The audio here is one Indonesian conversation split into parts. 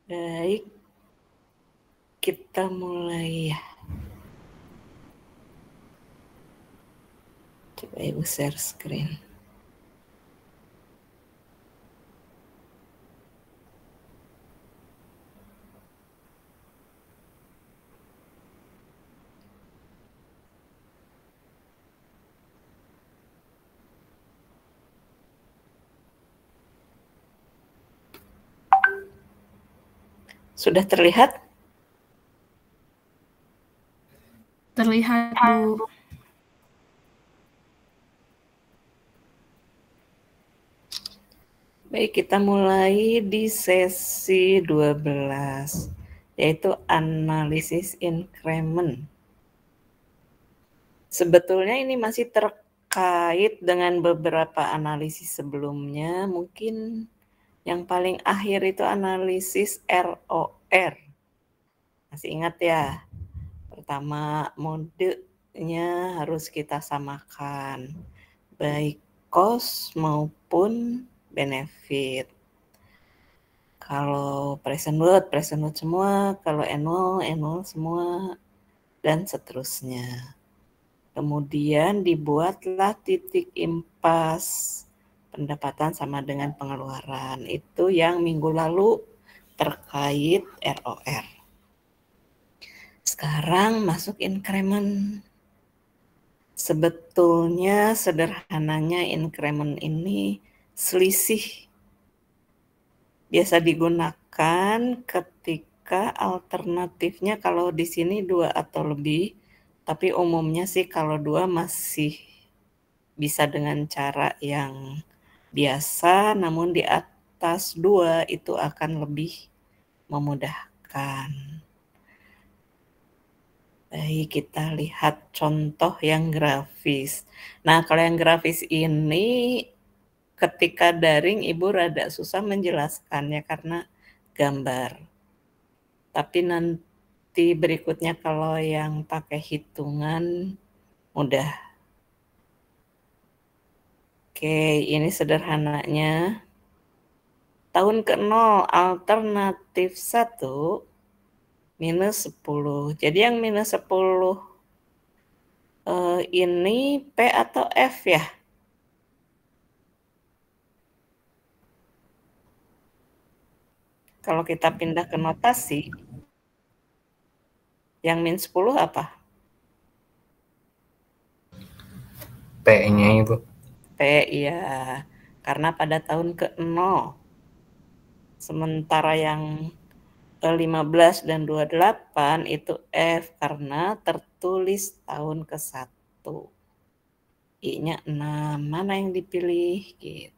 Baik, kita mulai ya. Coba Ibu share screen. Sudah terlihat? Terlihat, Bu. Baik, kita mulai di sesi 12, yaitu analisis increment. Sebetulnya ini masih terkait dengan beberapa analisis sebelumnya. Mungkin yang paling akhir itu analisis ROR. Masih ingat ya? Pertama, modenya harus kita samakan, baik cost maupun benefit. Kalau present worth semua, kalau annual semua, dan seterusnya. Kemudian dibuatlah titik impas pendapatan sama dengan pengeluaran. Itu yang minggu lalu terkait ROR. Sekarang masuk increment. Sebetulnya sederhananya increment ini selisih. Biasa digunakan ketika alternatifnya kalau di sini 2 atau lebih, tapi umumnya sih kalau 2 masih bisa dengan cara yang biasa, namun di atas 2 itu akan lebih memudahkan. Baik, kita lihat contoh yang grafis. Nah, kalau yang grafis ini ketika daring Ibu rada susah menjelaskannya karena gambar. Tapi nanti berikutnya kalau yang pakai hitungan mudah. Oke, ini sederhananya. Tahun ke-0 alternatif 1 minus 10. Jadi yang minus 10 ini P atau F ya? Kalau kita pindah ke notasi, yang min 10 apa? P-nya itu. P, iya. Karena pada tahun ke-0. Sementara yang 15 dan 28 itu F karena tertulis tahun ke-1. I-nya 6. Mana yang dipilih? Gitu.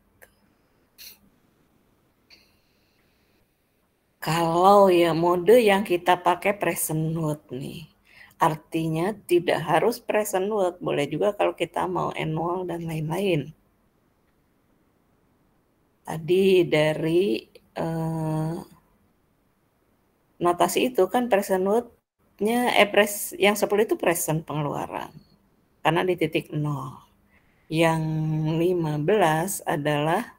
Kalau ya mode yang kita pakai present worth nih. Artinya tidak harus present worth, boleh juga kalau kita mau annual dan lain-lain. Tadi dari notasi itu kan present worth-nya yang 10 itu present pengeluaran. Karena di titik 0. Yang 15 adalah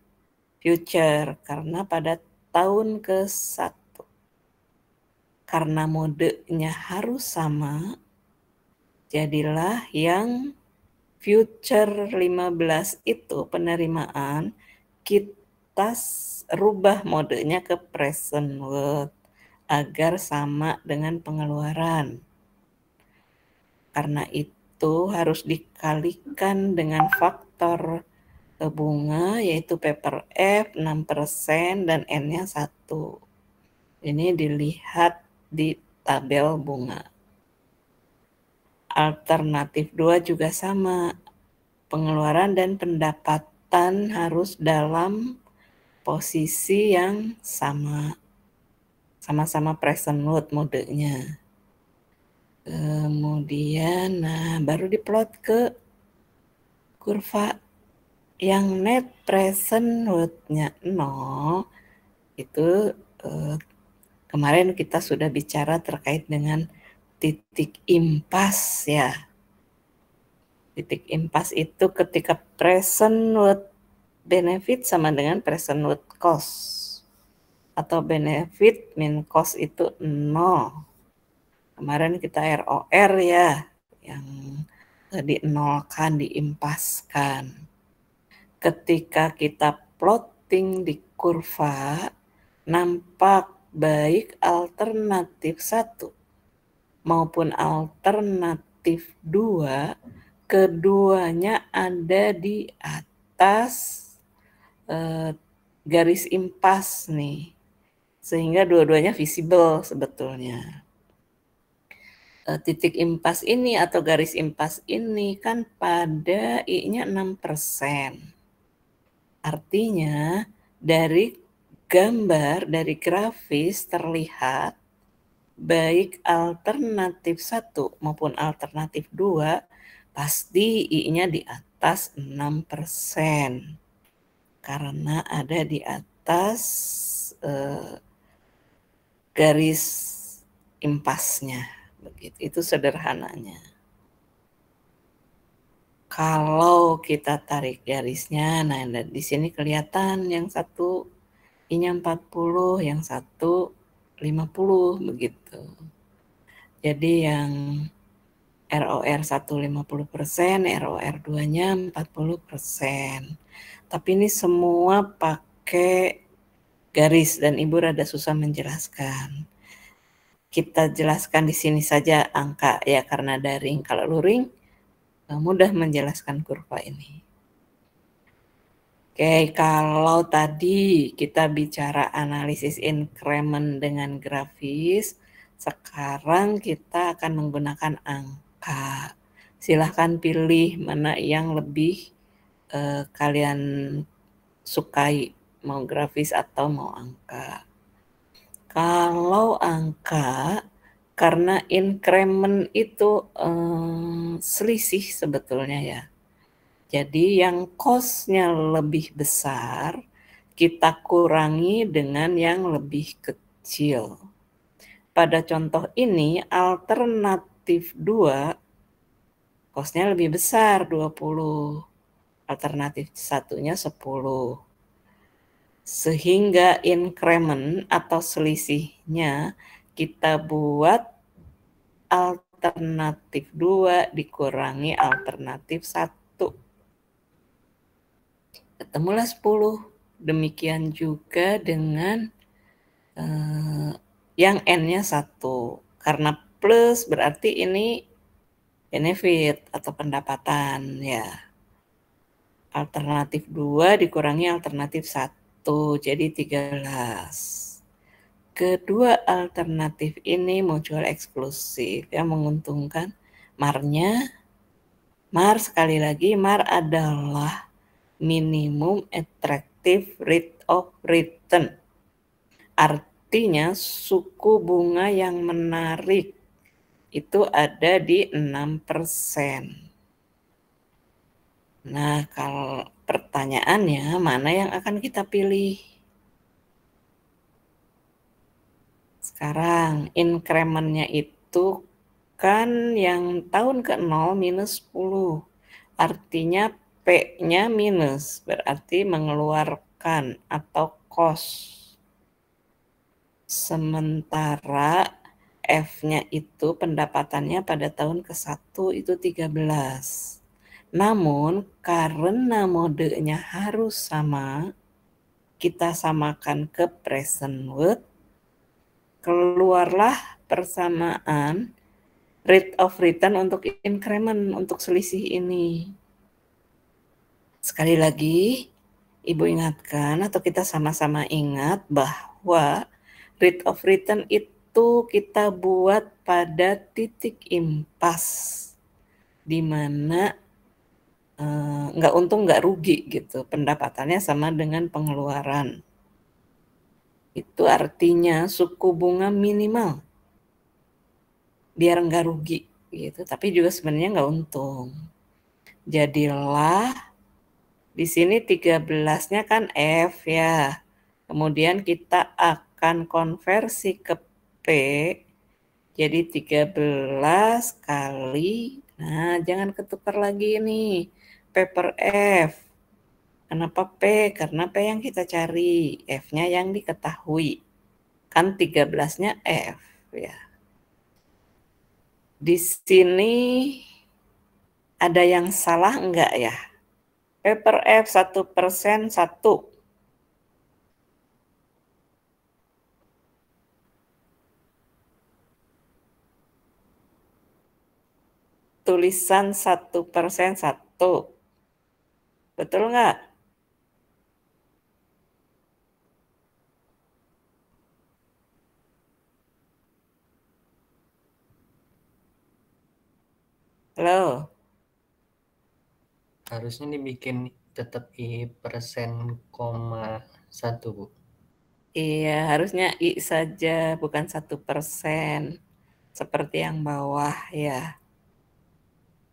future karena pada tahun ke-1. Karena modenya harus sama, jadilah yang future 15 itu penerimaan kita rubah modenya ke present worth agar sama dengan pengeluaran. Karena itu harus dikalikan dengan faktor bunga yaitu P per F 6% dan N-nya 1. Ini dilihat di tabel bunga. Alternatif 2 juga sama. Pengeluaran dan pendapatan harus dalam posisi yang sama. Sama-sama present worth modenya. Kemudian, nah baru diplot ke kurva yang net present worth-nya 0. Itu kemarin kita sudah bicara terkait dengan titik impas ya. Titik impas itu ketika present worth benefit sama dengan present worth cost. atau benefit min cost itu 0. Kemarin kita ROR ya, yang dinolkan, diimpaskan. Ketika kita plotting di kurva, nampak baik alternatif 1 maupun alternatif 2, keduanya ada di atas garis impas nih, sehingga dua-duanya visible sebetulnya. Titik impas ini atau garis impas ini kan pada I-nya 6%. Artinya dari gambar, dari grafis terlihat baik alternatif 1 maupun alternatif 2 pasti I-nya di atas 6%. Karena ada di atas garis impasnya. Begitu. Itu sederhananya. Kalau kita tarik garisnya, nah di sini kelihatan yang satu I-nya 40, yang satu 50 begitu. Jadi yang ROR 1 50%, ROR 2-nya 40%. Tapi ini semua pakai garis dan Ibu rada susah menjelaskan. Kita jelaskan di sini saja angka ya karena daring. Kalau luring mudah menjelaskan kurva ini. Oke, kalau tadi kita bicara analisis increment dengan grafis, sekarang kita akan menggunakan angka. Silahkan pilih mana yang lebih kalian sukai, mau grafis atau mau angka. Kalau angka, karena increment itu selisih sebetulnya ya. Jadi yang cost-nya lebih besar, kita kurangi dengan yang lebih kecil. Pada contoh ini, alternatif 2, cost-nya lebih besar, 20. Alternatif 1-nya 10. Sehingga increment atau selisihnya kita buat alternatif 2 dikurangi alternatif 1. Ketemulah 10. Demikian juga dengan yang N-nya 1. Karena plus berarti ini benefit atau pendapatan ya. Alternatif 2 dikurangi alternatif 1. Jadi 13. Kedua alternatif ini mutual eksklusif yang menguntungkan MAR-nya. MAR sekali lagi, MAR adalah minimum attractive rate of return. Artinya suku bunga yang menarik itu ada di 6%. Nah, kalau pertanyaannya mana yang akan kita pilih? Sekarang increment-nya itu kan yang tahun ke-0 minus 10. Artinya P-nya minus, berarti mengeluarkan atau cost. Sementara F-nya itu pendapatannya pada tahun ke-1 itu 13. Namun karena modenya harus sama, kita samakan ke present worth, keluarlah persamaan rate of return untuk increment, untuk selisih ini. Sekali lagi, Ibu ingatkan atau kita sama-sama ingat bahwa rate of return itu kita buat pada titik impas, di mana nggak untung nggak rugi gitu, pendapatannya sama dengan pengeluaran. Itu artinya suku bunga minimal biar nggak rugi gitu, tapi juga sebenarnya nggak untung. Jadilah di sini 13-nya kan F ya. Kemudian kita akan konversi ke P. Jadi 13 kali, nah jangan ketukar lagi nih, P per F. Kenapa P? Karena P yang kita cari, F-nya yang diketahui. Kan 13-nya F ya. Di sini ada yang salah enggak ya? P per F 1% 1. Tulisan 1% 1. Betul nggak? Halo? Harusnya dibikin tetap I persen koma 1, Bu. Iya, harusnya I saja, bukan 1%. Seperti yang bawah ya.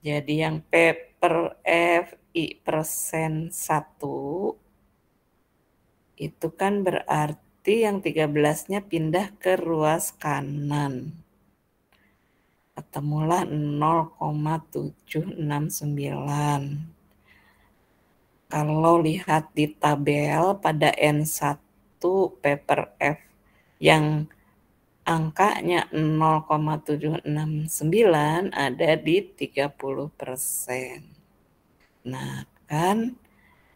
Jadi yang P per F I persen 1 itu kan berarti yang 13-nya pindah ke ruas kanan. Ketemulah 0,769. Kalau lihat di tabel pada N1 P per F yang angkanya 0,769 ada di 30%. Nah, kan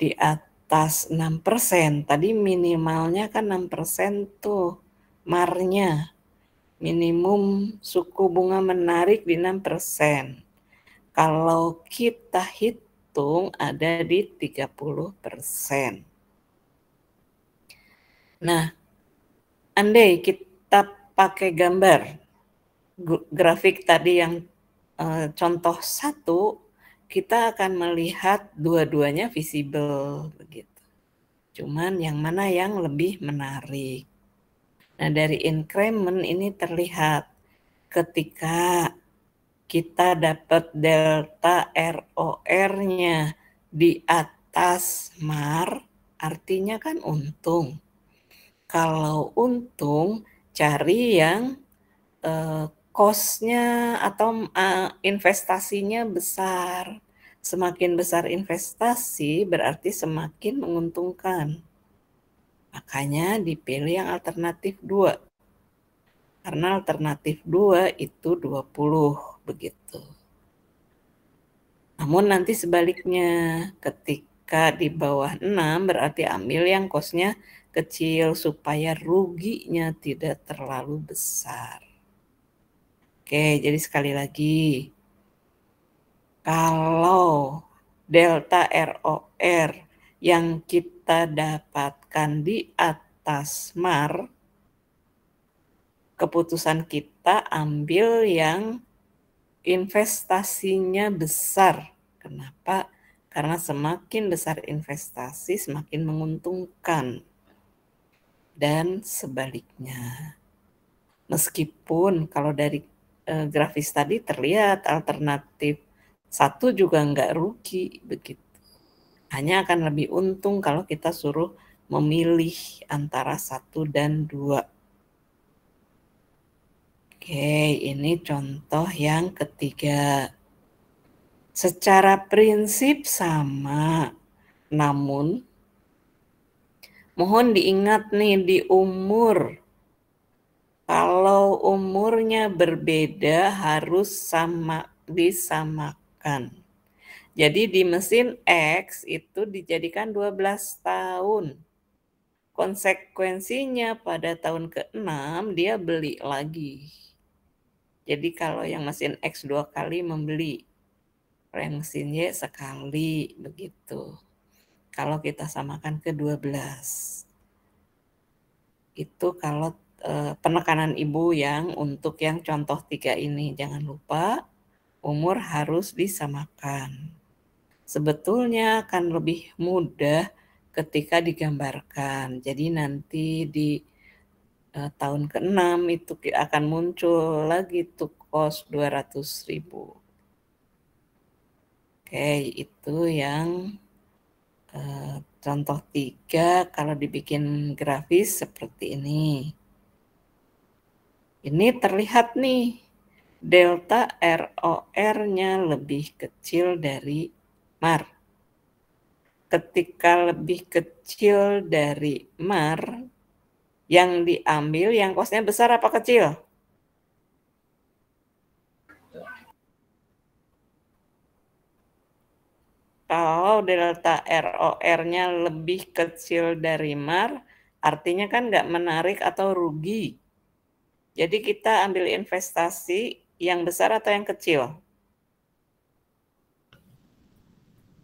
di atas 6%, tadi minimalnya kan 6% tuh marnya. Minimum suku bunga menarik di 6%. Kalau kita hitung ada di 30%. Nah, andai kita pakai gambar grafik tadi yang contoh 1, kita akan melihat dua-duanya visible begitu. Cuman yang mana yang lebih menarik. Nah, dari increment ini terlihat ketika kita dapat delta ROR-nya di atas MAR, artinya kan untung. Kalau untung, cari yang cost-nya atau investasinya besar. Semakin besar investasi berarti semakin menguntungkan. Makanya dipilih yang alternatif 2. Karena alternatif 2 itu 20 begitu. Namun nanti sebaliknya, ketika di bawah 6 berarti ambil yang cost-nya kecil supaya ruginya tidak terlalu besar. Oke, jadi sekali lagi, kalau delta ROR yang kita dapatkan di atas MAR, keputusan kita ambil yang investasinya besar. Kenapa? Karena semakin besar investasi, semakin menguntungkan. Dan sebaliknya. Meskipun kalau dari grafis tadi terlihat alternatif 1 juga nggak rugi begitu. Hanya akan lebih untung kalau kita suruh memilih antara 1 dan 2. Oke, ini contoh yang ketiga. Secara prinsip sama, namun mohon diingat nih di umur. Kalau umurnya berbeda harus disamakan. Jadi di mesin X itu dijadikan 12 tahun. Konsekuensinya pada tahun ke-6 dia beli lagi. Jadi kalau yang mesin X 2 kali membeli, kalau yang mesin Y sekali begitu. Kalau kita samakan ke 12. Itu kalau penekanan ibu yang untuk yang contoh 3 ini. Jangan lupa umur harus disamakan. Sebetulnya akan lebih mudah ketika digambarkan. Jadi nanti di tahun ke-6 itu akan muncul lagi tuh kos 200.000. Oke, itu yang contoh 3 kalau dibikin grafis seperti ini. Ini terlihat nih, delta ROR-nya lebih kecil dari MAR. Ketika lebih kecil dari MAR, Yang diambil yang kosnya besar apa kecil? Kalau delta ROR-nya lebih kecil dari MAR, artinya kan nggak menarik atau rugi. Jadi kita ambil investasi yang besar atau yang kecil?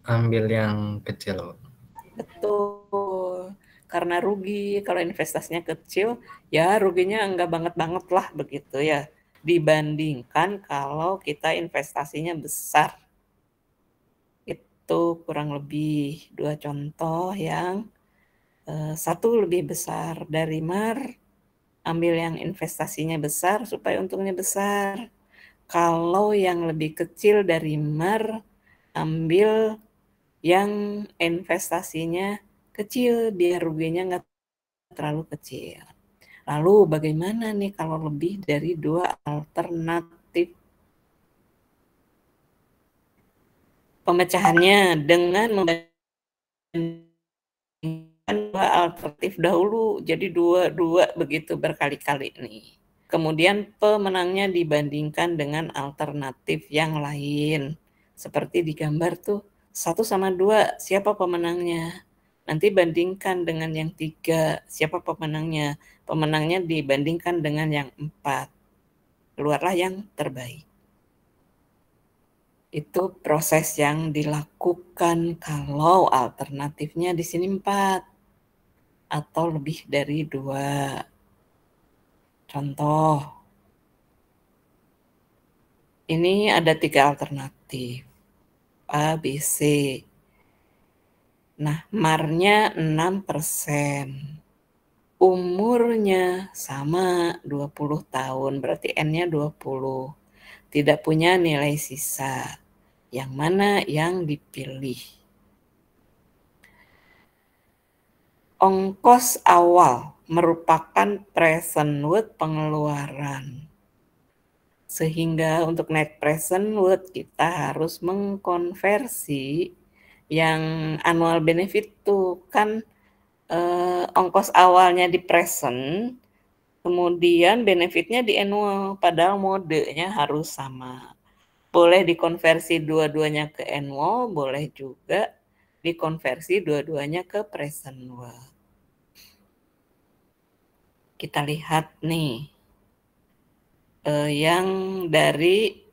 Ambil yang kecil. Betul. Karena rugi, kalau investasinya kecil, ya ruginya enggak banget-banget lah begitu ya. Dibandingkan kalau kita investasinya besar. Itu kurang lebih 2 contoh yang satu lebih besar dari MAR, ambil yang investasinya besar supaya untungnya besar. Kalau yang lebih kecil dari MAR, ambil yang investasinya kecil biar ruginya nggak terlalu kecil. Lalu bagaimana nih kalau lebih dari 2 alternatif? Pemecahannya dengan membandingkan 2 alternatif dahulu, jadi 2 begitu berkali-kali nih. Kemudian pemenangnya dibandingkan dengan alternatif yang lain. Seperti di gambar tuh, 1 sama 2, siapa pemenangnya? Nanti bandingkan dengan yang 3, siapa pemenangnya? Pemenangnya dibandingkan dengan yang 4. Keluarlah yang terbaik. Itu proses yang dilakukan kalau alternatifnya di sini 4 atau lebih dari 2. Contoh, ini ada 3 alternatif, A, B, C. Nah, MAR-nya 6%. Umurnya sama 20 tahun, berarti N-nya 20. Tidak punya nilai sisa. Yang mana yang dipilih? Ongkos awal merupakan present worth pengeluaran. Sehingga untuk net present worth kita harus mengkonversi yang annual benefit tuh kan ongkos awalnya di present, kemudian benefitnya di annual, padahal modenya harus sama. Boleh dikonversi dua-duanya ke annual, boleh juga dikonversi dua-duanya ke present worth. Kita lihat nih, yang dari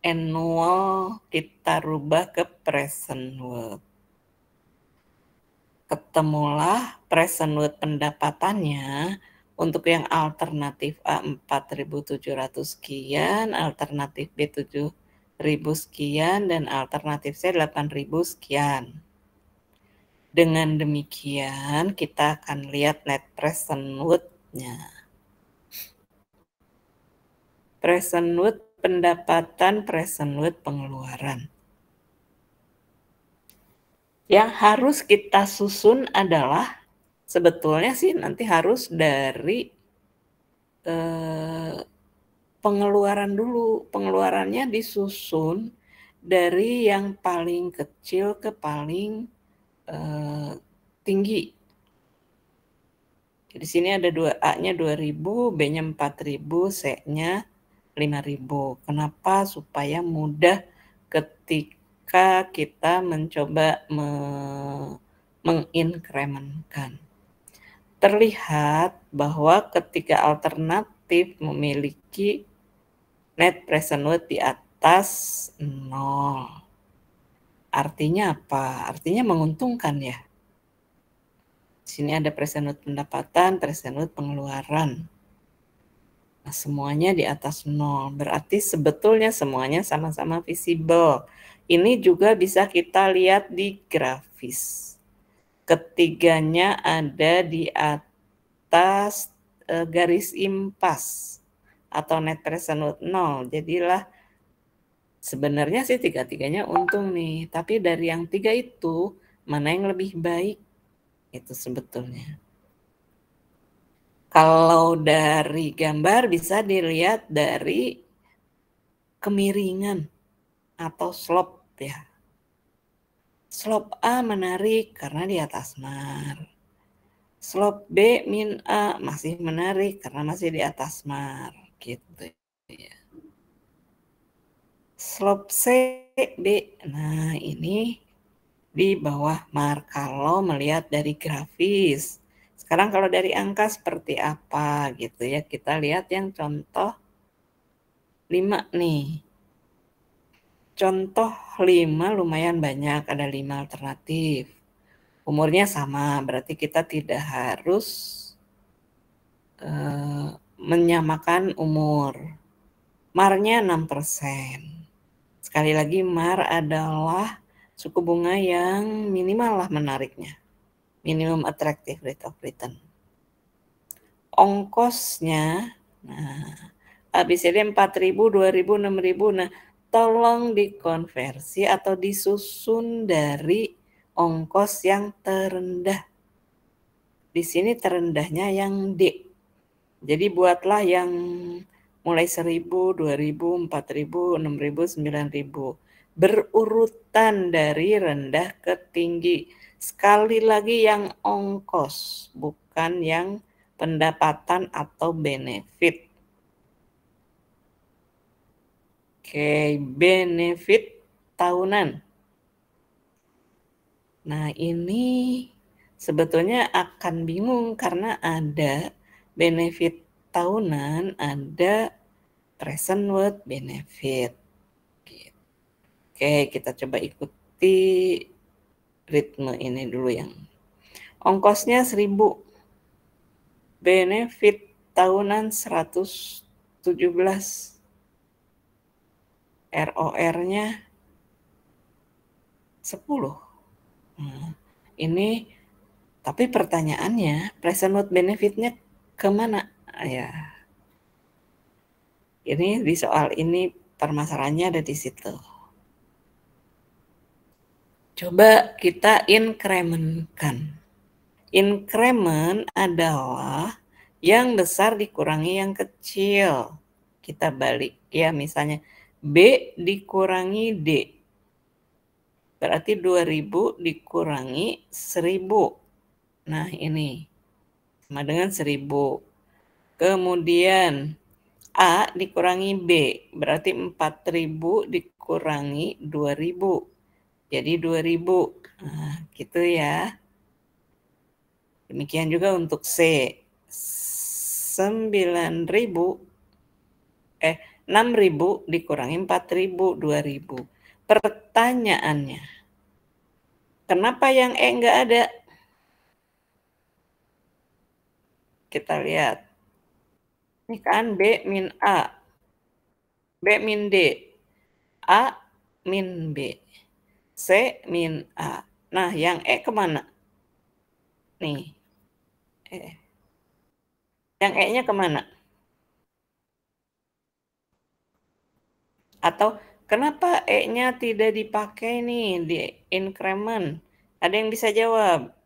annual kita rubah ke present worth. Ketemulah present worth pendapatannya untuk yang alternatif A 4.700 sekian, alternatif B 7.000 sekian, dan alternatif C 8.000 sekian. Dengan demikian kita akan lihat net present worth-nya. Present worth pendapatan, present worth pengeluaran. Yang harus kita susun adalah sebetulnya sih nanti harus dari pengeluaran dulu. Pengeluarannya disusun dari yang paling kecil ke paling tinggi. Di sini ada 2A-nya 2.000, B-nya 4.000, C-nya 5.000. Kenapa? Supaya mudah ketika kita mencoba menginkremenkan. Terlihat bahwa ketika alternatif memiliki net present worth di atas 0. Artinya apa? Artinya menguntungkan ya. Di sini ada present worth pendapatan, present worth pengeluaran. Nah, semuanya di atas 0. Berarti sebetulnya semuanya sama-sama visible. Ini juga bisa kita lihat di grafis. Ketiganya ada di atas garis impas atau net present worth 0. Jadilah sebenarnya sih tiga-tiganya untung nih. Tapi dari yang 3 itu mana yang lebih baik? Itu sebetulnya. Kalau dari gambar bisa dilihat dari kemiringan atau slope ya. Slope A menarik karena di atas MAR. Slope B min A masih menarik karena masih di atas MAR gitu ya. Slope C B, nah ini di bawah MAR kalau melihat dari grafis. Sekarang kalau dari angka seperti apa gitu ya, kita lihat yang contoh 5 nih. Contoh 5 lumayan banyak, ada 5 alternatif. Umurnya sama, berarti kita tidak harus menyamakan umur. MAR-nya 6%. Sekali lagi, MAR adalah suku bunga yang minimal lah menariknya. Minimum attractive rate of return. Ongkosnya, nah, ABCD 4.000, 2.000, 6.000. Nah, tolong dikonversi atau disusun dari ongkos yang terendah. Di sini terendahnya yang D. Jadi buatlah yang mulai 1.000, 2.000, 4.000, 6.000, 9.000. Berurutan dari rendah ke tinggi. Sekali lagi yang ongkos, bukan yang pendapatan atau benefit. Oke, benefit tahunan. Nah, ini sebetulnya akan bingung karena ada benefit tahunan, ada present worth benefit. Oke, kita coba ikuti ritme ini dulu yang ongkosnya 1.000. Benefit tahunan 117. ROR-nya 10. Nah, ini tapi pertanyaannya present worth benefit-nya kemana? Ya, ini di soal ini permasalahannya ada di situ. Coba kita increment-kan. Increment adalah yang besar dikurangi yang kecil. Kita balik ya, misalnya B dikurangi D. Berarti 2.000 dikurangi 1.000. Nah, ini sama dengan 1.000. Kemudian A dikurangi B, berarti 4.000 dikurangi 2.000. Jadi 2.000. Nah, gitu ya. Demikian juga untuk C. 6.000 dikurangi 4.000, 2.000. Pertanyaannya, kenapa yang E enggak ada? Kita lihat. Ini kan B min A. B min D. A min B. C min A. Nah, yang E kemana? Nih. E. Yang E-nya kemana? Atau kenapa E-nya tidak dipakai nih di increment? Ada yang bisa jawab?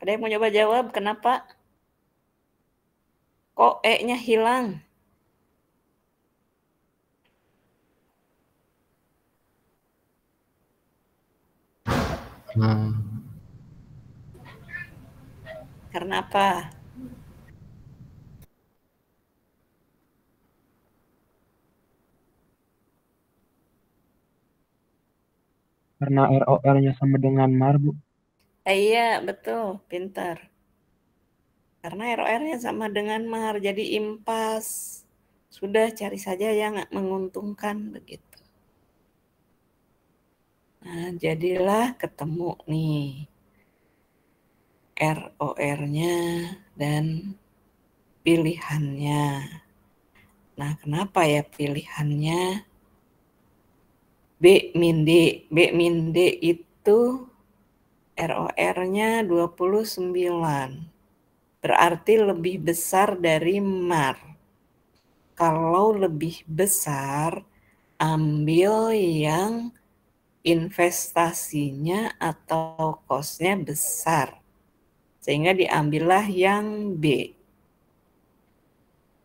Ada yang mau coba jawab kenapa? Kok E-nya hilang? Karena apa? Karena ROR-nya sama dengan MAR, Bu. Iya, betul. Pintar. Karena ROR-nya sama dengan MAR, jadi impas. Sudah cari saja yang menguntungkan begitu. Nah, jadilah ketemu nih ROR-nya dan pilihannya. Nah, kenapa ya pilihannya B min D? B min D itu ROR-nya 29. Berarti lebih besar dari MAR. Kalau lebih besar, ambil yang investasinya atau cost-nya besar. Sehingga diambillah yang B.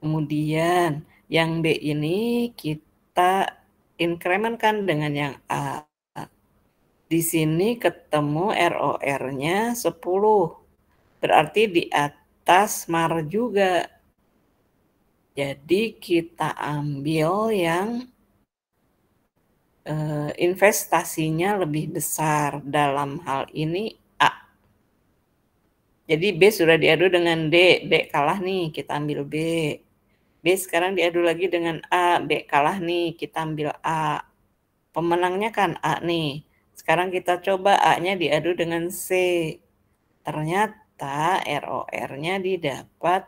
Kemudian Yang B ini kita inkremenkan dengan yang A. Di sini ketemu ROR-nya 10. Berarti di atas MAR juga. Jadi kita ambil yang investasinya lebih besar. Dalam hal ini A. Jadi B sudah diadu dengan D. D kalah nih, kita ambil B. B sekarang diadu lagi dengan A. B kalah nih, kita ambil A. Pemenangnya kan A nih. Sekarang kita coba A-nya diadu dengan C. Ternyata ROR-nya didapat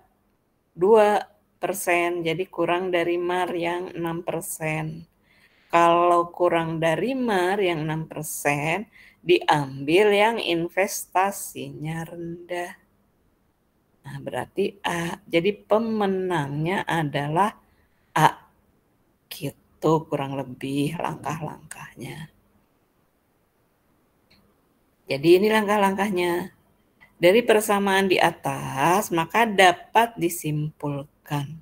2%. Jadi kurang dari MAR yang 6%. Kalau kurang dari MAR yang 6%, diambil yang investasinya rendah. Nah, berarti A. Jadi pemenangnya adalah A. Gitu kurang lebih langkah-langkahnya. Jadi ini langkah-langkahnya. Dari persamaan di atas, maka dapat disimpulkan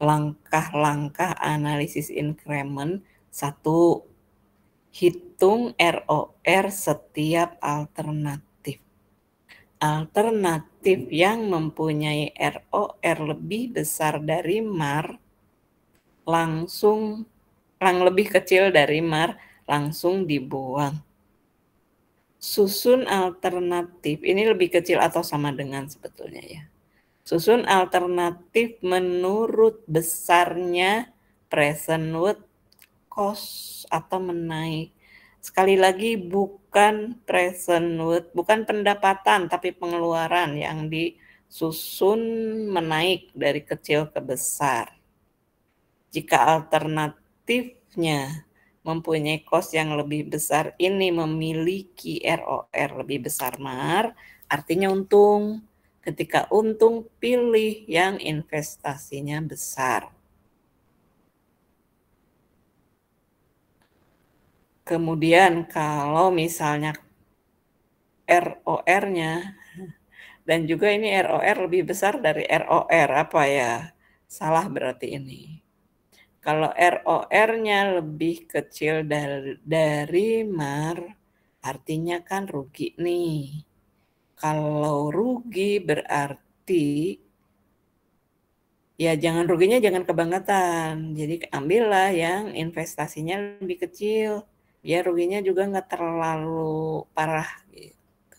langkah-langkah analisis increment. 1. Hitung ROR setiap alternatif. Alternatif yang mempunyai ROR lebih besar dari MAR yang lebih kecil dari MAR langsung dibuang. Susun alternatif ini lebih kecil atau sama dengan sebetulnya ya. Susun alternatif menurut besarnya present worth cost atau menaik. Sekali lagi bukan present worth, bukan pendapatan tapi pengeluaran yang disusun menaik dari kecil ke besar. Jika alternatifnya mempunyai cost yang lebih besar ini memiliki ROR lebih besar MAR, artinya untung. Ketika untung, pilih yang investasinya besar. Kemudian kalau misalnya ROR-nya, dan juga ini ROR lebih besar dari ROR, apa ya? Salah berarti ini. Kalau ROR-nya lebih kecil dari MAR, artinya kan rugi nih. Kalau rugi berarti ya ruginya jangan kebangetan. Jadi ambillah yang investasinya lebih kecil. Biar ruginya juga nggak terlalu parah. Gitu.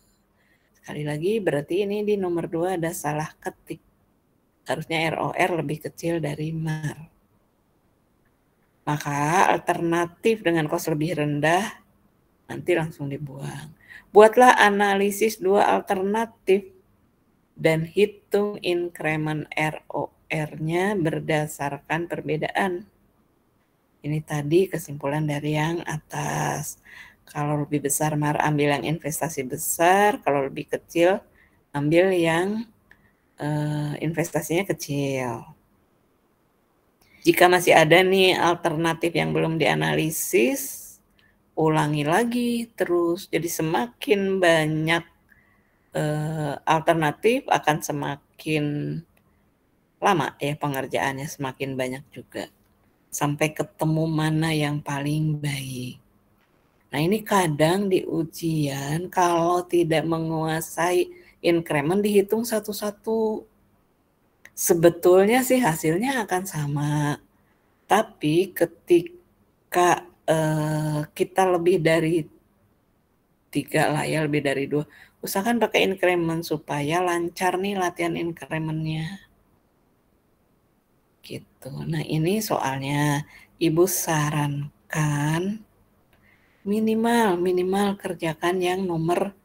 Sekali lagi berarti ini di nomor 2 ada salah ketik. Harusnya ROR lebih kecil dari MAR. Maka alternatif dengan kos lebih rendah nanti langsung dibuang. Buatlah analisis 2 alternatif dan hitung increment ROR-nya berdasarkan perbedaan. Ini tadi kesimpulan dari yang atas. Kalau lebih besar MAR ambil yang investasi besar, kalau lebih kecil ambil yang investasinya kecil. Jika masih ada nih alternatif yang belum dianalisis, ulangi lagi terus. Jadi semakin banyak alternatif akan semakin lama ya pengerjaannya, semakin banyak juga. Sampai ketemu mana yang paling baik. Nah ini kadang di ujian kalau tidak menguasai increment dihitung satu-satu. Sebetulnya sih hasilnya akan sama. Tapi ketika kita lebih dari 3 lah ya, lebih dari 2. Usahakan pakai increment supaya lancar nih latihan incrementnya. Gitu. Nah ini soalnya Ibu sarankan minimal kerjakan yang nomor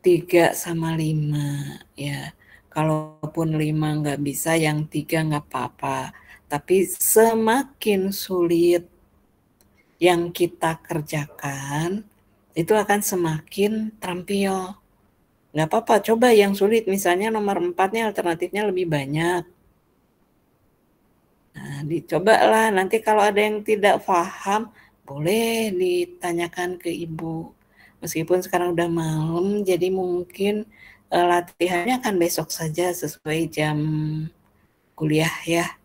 3 sama 5 ya. Kalaupun 5 nggak bisa, yang 3 nggak apa-apa. Tapi semakin sulit yang kita kerjakan, itu akan semakin terampil. Nggak apa-apa, coba yang sulit. Misalnya nomor 4-nya alternatifnya lebih banyak. Nah, dicobalah. Nanti kalau ada yang tidak paham, boleh ditanyakan ke Ibu. Meskipun sekarang udah malam, jadi mungkin latihannya akan besok saja sesuai jam kuliah ya.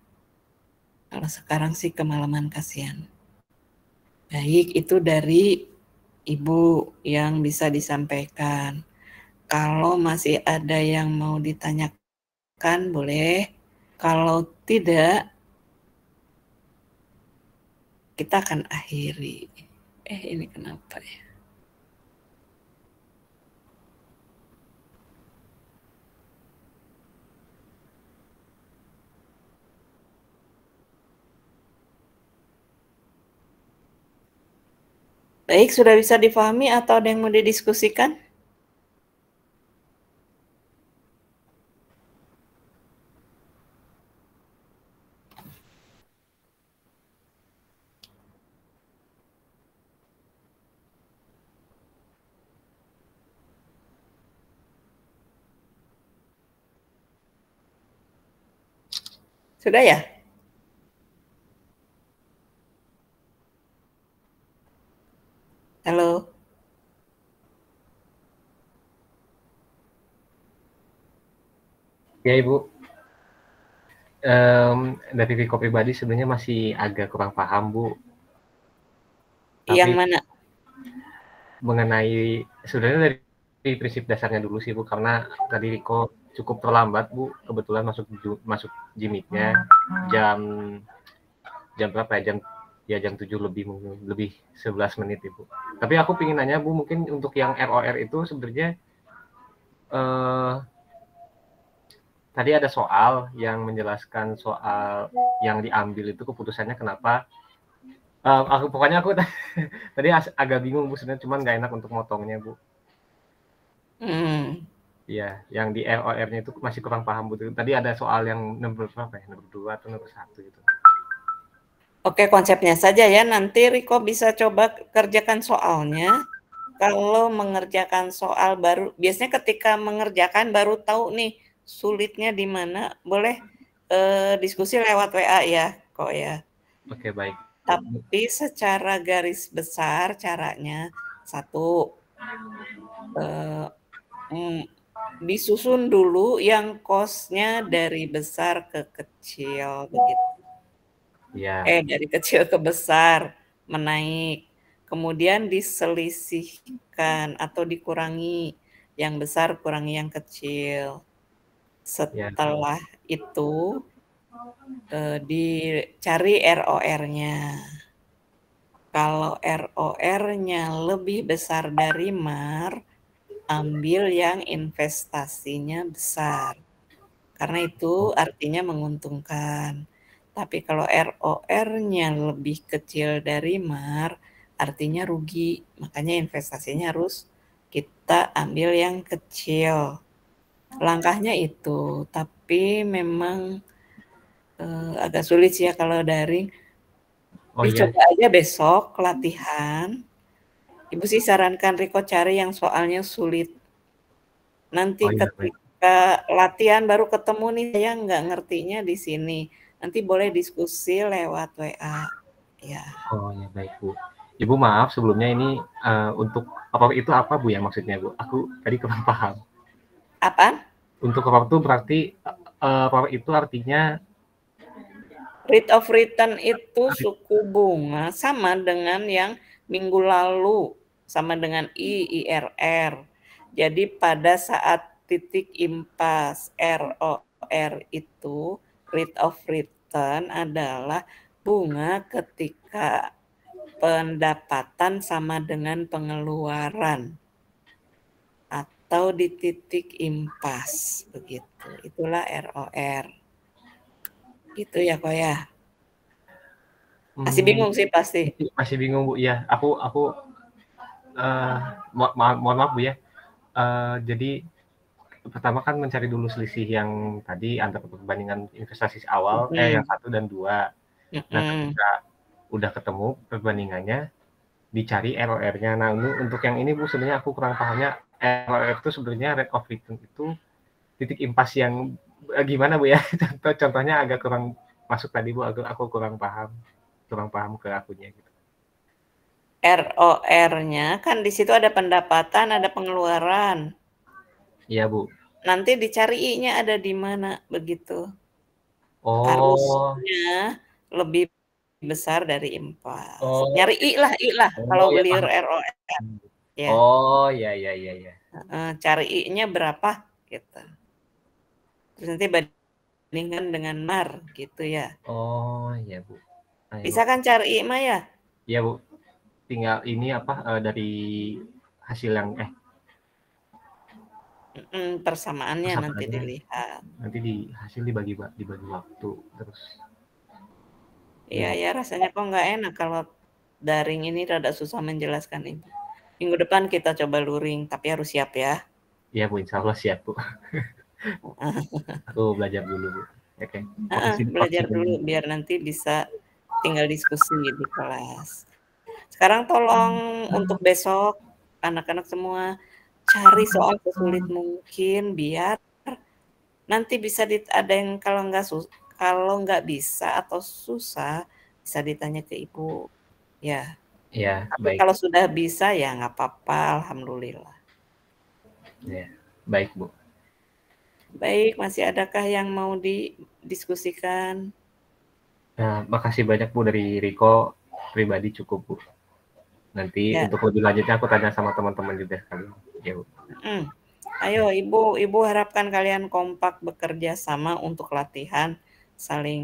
Kalau sekarang sih kemalaman, kasihan. Baik, itu dari Ibu yang bisa disampaikan. Kalau masih ada yang mau ditanyakan, boleh. Kalau tidak, kita akan akhiri. Ini kenapa ya? Baik, sudah bisa difahami atau ada yang mau didiskusikan? Sudah ya? Halo? Ya Ibu, dari Riko pribadi sebenarnya masih agak kurang paham Bu. Yang Tapi mana? mengenai sebenarnya dari prinsip dasarnya dulu sih Bu, karena tadi Riko cukup terlambat Bu, kebetulan masuk gymiknya jam berapa ya? Jam 7 lebih 11 menit Ibu. Tapi aku pengen nanya Bu, mungkin untuk yang ROR itu sebenarnya tadi ada soal yang menjelaskan soal yang diambil itu keputusannya kenapa. Pokoknya aku tadi agak bingung Bu, sebenarnya cuman nggak enak untuk motongnya Bu. Iya, yang di ROR-nya itu masih kurang paham Bu. Tadi ada soal yang nomor berapa ya? Nomor 2 atau nomor 1 gitu. Oke, konsepnya saja ya. Nanti Riko bisa coba kerjakan soalnya. Kalau mengerjakan soal baru, biasanya ketika mengerjakan baru tahu nih sulitnya di mana, boleh diskusi lewat WA ya, kok ya. Oke, baik. Tapi secara garis besar caranya, satu, disusun dulu yang cost-nya dari besar ke kecil, begitu. Iya. Dari kecil ke besar, menaik. Kemudian diselisihkan atau dikurangi, yang besar kurangi yang kecil. Setelah itu dicari ROR-nya. Kalau ROR-nya lebih besar dari MAR, ambil yang investasinya besar. Karena itu artinya menguntungkan. Tapi kalau ROR-nya lebih kecil dari MAR, artinya rugi. Makanya investasinya harus kita ambil yang kecil. Langkahnya itu, tapi memang agak sulit sih ya kalau daring. Dicoba aja besok latihan. Ibu sih sarankan Riko cari yang soalnya sulit. Nanti ketika latihan baru ketemu nih, saya nggak ngertinya di sini. Nanti boleh diskusi lewat WA. Ya. Oh ya, baik Bu. Ibu maaf sebelumnya ini untuk apa itu apa Bu ya maksudnya Bu? Aku tadi kurang paham. Apa? Untuk apa itu berarti apa itu artinya Rate of return itu suku bunga sama dengan yang minggu lalu, sama dengan IRR. Jadi pada saat titik impas ROR itu, rate of return adalah bunga ketika pendapatan sama dengan pengeluaran atau di titik impas, begitu. Itulah ROR. Gitu ya kok ya. Masih bingung sih pasti. Masih bingung Bu ya. Aku mohon maaf Bu ya. Jadi pertama kan mencari dulu selisih yang tadi antara perbandingan investasi awal yang 1 dan 2. Nah, ketika udah ketemu perbandingannya, dicari ROR-nya. Nah, untuk yang ini Bu sebenarnya aku kurang pahamnya. ROR itu sebenarnya rate of return itu titik impas yang gimana Bu ya? Contohnya agak kurang masuk tadi Bu, aku kurang paham ke akunya gitu. ROR-nya kan di situ ada pendapatan, ada pengeluaran. Iya Bu. Nanti dicari I-nya ada di mana begitu. Oh. Harusnya lebih besar dari impas. Oh, Nyari I lah kalau ya beli paham. ROR. Ya. Oh, ya. Cari I-nya berapa gitu. Terus nanti bandingkan dengan MAR gitu ya. Oh, ya Bu. Ayo, Bisa kan cari I mah ya? ya Bu. Tinggal ini dari hasil yang Persamaannya nanti persamaannya. dilihat. Nanti hasil dibagi waktu terus. Iya ya, rasanya kok nggak enak kalau daring ini rada susah menjelaskan Ibu. Minggu depan kita coba luring, tapi harus siap ya. Iya Bu, insya Allah siap Bu. Aku belajar dulu Bu. Oke. Belajar dulu biar nanti bisa tinggal diskusi di kelas. Sekarang tolong untuk besok anak-anak semua cari soal sesulit mungkin biar nanti bisa ada yang kalau nggak bisa atau susah bisa ditanya ke Ibu. Ya. Ya, Tapi baik. kalau sudah bisa ya nggak apa-apa, alhamdulillah. Ya, baik Bu. Baik, masih adakah yang mau didiskusikan? Nah, makasih banyak Bu dari Riko, pribadi cukup Bu. Nanti untuk lebih lanjutnya aku tanya sama teman-teman juga sekali. Ya Bu. Ayo Ibu harapkan kalian kompak bekerja sama untuk latihan, saling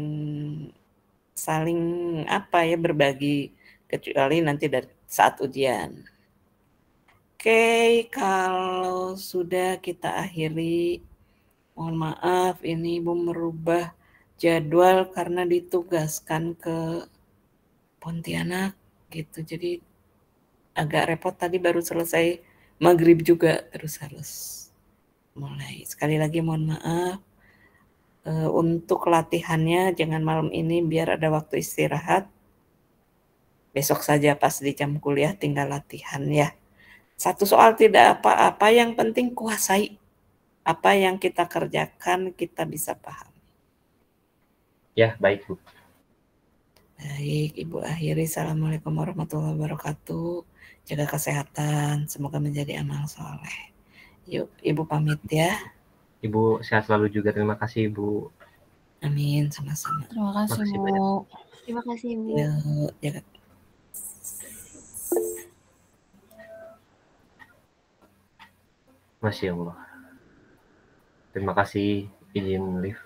berbagi, kecuali nanti dari saat ujian. Oke, kalau sudah kita akhiri, mohon maaf ini Ibu merubah jadwal karena ditugaskan ke Pontianak gitu, jadi agak repot, tadi baru selesai maghrib juga terus harus mulai. Sekali lagi mohon maaf. Untuk latihannya jangan malam ini biar ada waktu istirahat. Besok saja pas di jam kuliah tinggal latihan ya. Satu soal tidak apa-apa, yang penting kuasai. Apa yang kita kerjakan kita bisa paham. Ya, baik Bu. Baik, Ibu akhiri. Assalamualaikum warahmatullahi wabarakatuh. Jaga kesehatan, semoga menjadi amal soleh. Yuk, Ibu pamit ya. Ibu sehat selalu juga. Terima kasih Ibu. Amin, sama-sama. Terima kasih Bu. Terima kasih Bu. Yuk, jaga. Masya Allah. Terima kasih, izin live.